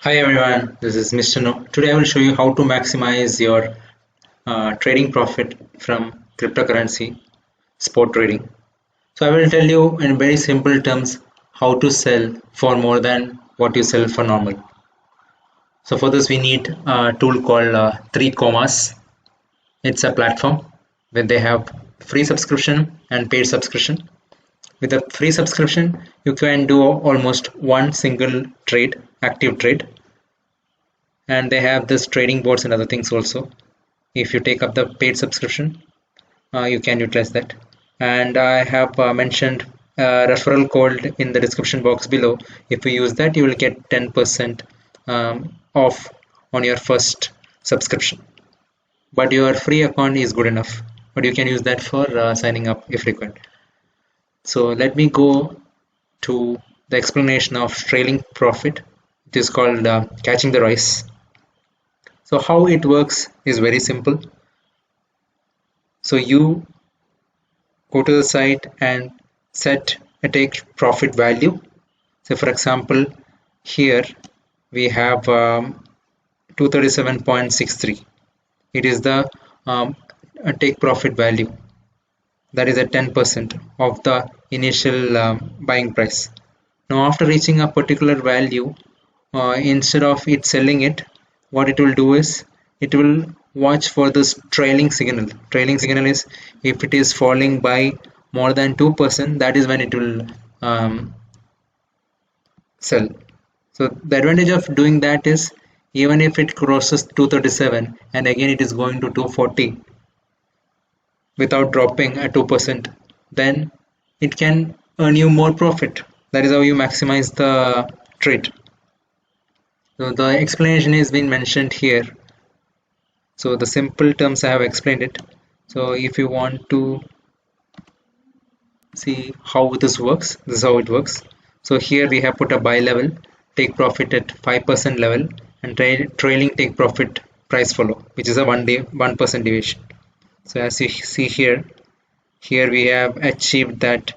Hi everyone, this is Mr. No. Today I will show you how to maximize your trading profit from cryptocurrency spot trading. So I will tell you in very simple terms how to sell for more than what you sell for normal. So for this we need a tool called 3commas. It's a platform where they have free subscription and paid subscription. With a free subscription, you can do almost one single trade, active trade, and they have this trading boards and other things also. If you take up the paid subscription, you can utilize that. And I have mentioned referral code in the description box below. If you use that, you will get 10% off on your first subscription. But your free account is good enough, but you can use that for signing up if required. So let me go to the explanation of trailing profit. It is called catching the rise. So how it works is very simple. So you go to the site and set a take profit value. So for example, here we have 237.63. It is the take profit value. That is at 10% of the initial buying price. Now after reaching a particular value, instead of it selling it, what it will do is it will watch for this trailing signal. Trailing signal is if it is falling by more than 2%, that is when it will sell. So the advantage of doing that is even if it crosses 237 and again it is going to 240 without dropping at 2%, then it can earn you more profit. That is how you maximize the trade. So the explanation is been mentioned here. So the simple terms I have explained it. So if you want to see how this works, this is how it works. So here we have put a buy level, take profit at 5% level, and trailing take profit price follow, which is a 1% deviation. So as you see here, we have achieved that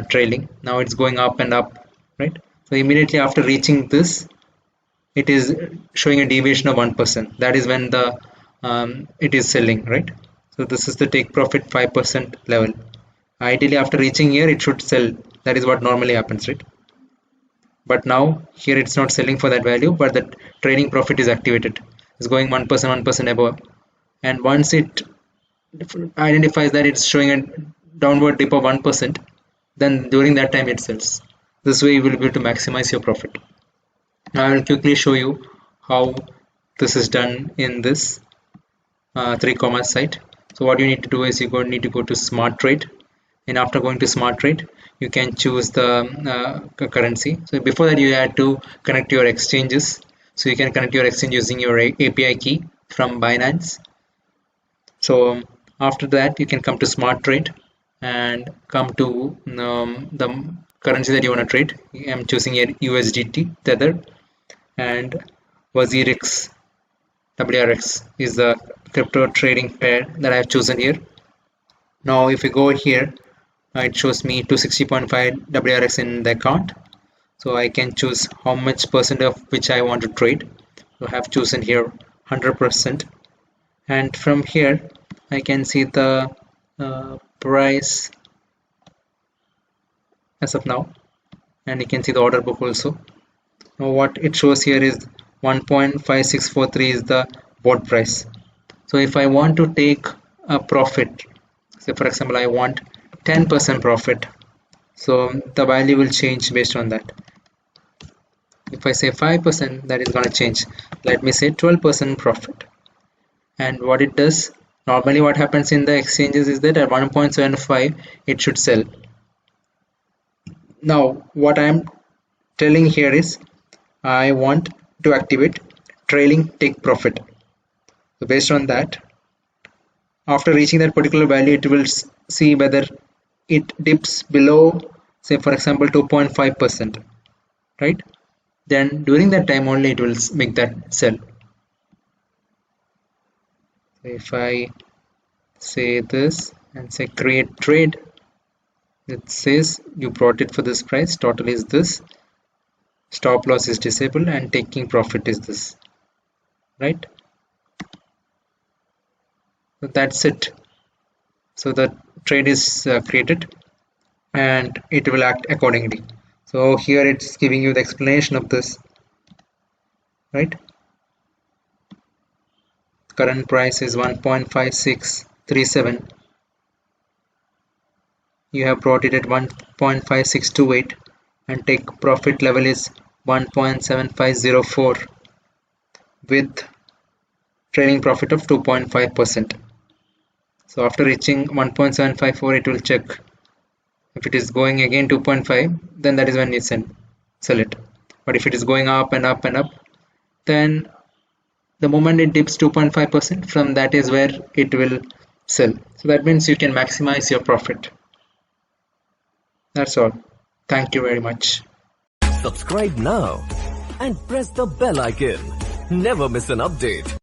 trailing. Now it's going up and up, right? So immediately after reaching this, it is showing a deviation of 1%. That is when the it is selling, right? So this is the take profit 5% level. Ideally after reaching here it should sell. That is what normally happens, right? But now here it's not selling for that value, but the trading profit is activated. It's going 1% above, and once it identifies that it's showing a downward dip of 1%, then during that time it sells. This way you will be able to maximize your profit. Now I will quickly show you how this is done in this 3commas site. So what you need to do is you need to go to smart trade, and after going to smart trade you can choose the currency. So before that you had to connect your exchanges. So you can connect your exchange using your API key from Binance. So after that you can come to smart trade and come to the currency that you want to trade. I'm choosing here USDT Tether, and WazirX WRX is the crypto trading pair that I have chosen here. Now if we go here, it shows me 260.5 WRX in the account. So I can choose how much percent of which I want to trade. So I have chosen here 100%, and from here I can see the price as of now, and you can see the order book also. Now what it shows here is 1.5643 is the bought price. So if I want to take a profit, say for example I want 10% profit, so the value will change based on that. If I say 5%, that is going to change. Let me say 12% profit. And what it does, normally what happens in the exchanges is that at 1.75 it should sell. Now what I am telling here is I want to activate trailing take profit. So based on that, after reaching that particular value, it will see whether it dips below, say for example 2.5%, right? Then during that time only it will make that sell. So if I say this and say create trade, it says you brought it for this price, total is this. stop loss is disabled, and taking profit is this, right? So that's it. So the trade is created and it will act accordingly. So here it's giving you the explanation of this, right? Current price is 1.5637. You have brought it at 1.5628 and take profit level is 1.7504 with trailing profit of 2.5%. So after reaching 1.754, it will check. If it is going again 2.5, then that is when you sell it. But if it is going up and up and up, then the moment it dips 2.5%, from that is where it will sell. So that means you can maximize your profit. That's all. Thank you very much. Subscribe now and press the bell icon. Never miss an update.